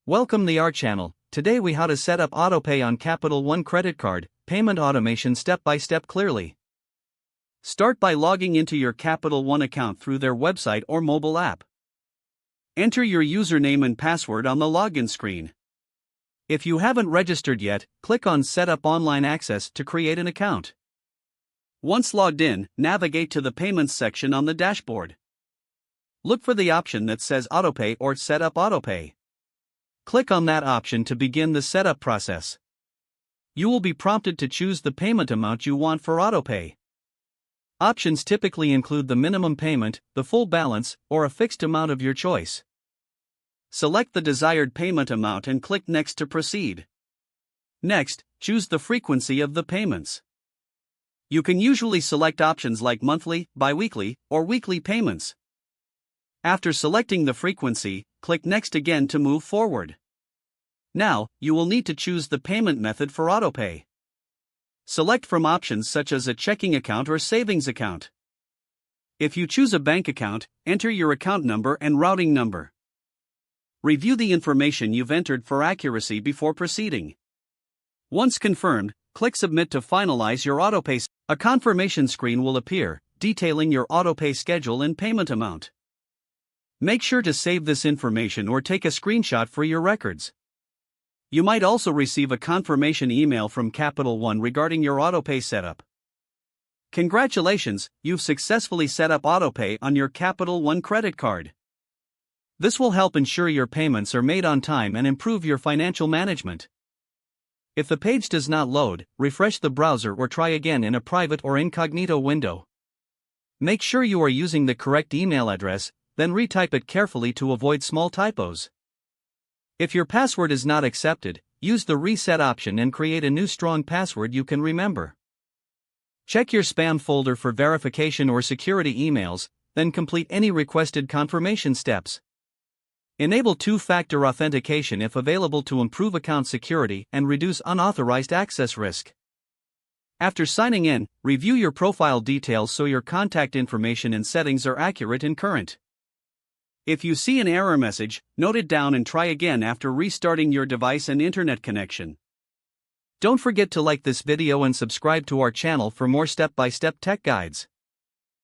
Welcome to our channel. Today we how to set up AutoPay on Capital One credit card, payment automation step by step clearly. Start by logging into your Capital One account through their website or mobile app. Enter your username and password on the login screen. If you haven't registered yet, click on Set up Online Access to create an account. Once logged in, navigate to the Payments section on the dashboard. Look for the option that says AutoPay or Set up AutoPay. Click on that option to begin the setup process. You will be prompted to choose the payment amount you want for AutoPay. Options typically include the minimum payment, the full balance, or a fixed amount of your choice. Select the desired payment amount and click Next to proceed. Next, choose the frequency of the payments. You can usually select options like monthly, bi-weekly, or weekly payments. After selecting the frequency, click Next again to move forward. Now, you will need to choose the payment method for AutoPay. Select from options such as a checking account or savings account. If you choose a bank account, enter your account number and routing number. Review the information you've entered for accuracy before proceeding. Once confirmed, click Submit to finalize your AutoPay. A confirmation screen will appear, detailing your AutoPay schedule and payment amount. Make sure to save this information or take a screenshot for your records. You might also receive a confirmation email from Capital One regarding your AutoPay setup. Congratulations, you've successfully set up AutoPay on your Capital One credit card. This will help ensure your payments are made on time and improve your financial management. If the page does not load, refresh the browser or try again in a private or incognito window. Make sure you are using the correct email address, then retype it carefully to avoid small typos. If your password is not accepted, use the reset option and create a new strong password you can remember. Check your spam folder for verification or security emails, then complete any requested confirmation steps. Enable two-factor authentication if available to improve account security and reduce unauthorized access risk. After signing in, review your profile details so your contact information and settings are accurate and current. If you see an error message, note it down and try again after restarting your device and internet connection. Don't forget to like this video and subscribe to our channel for more step-by-step tech guides.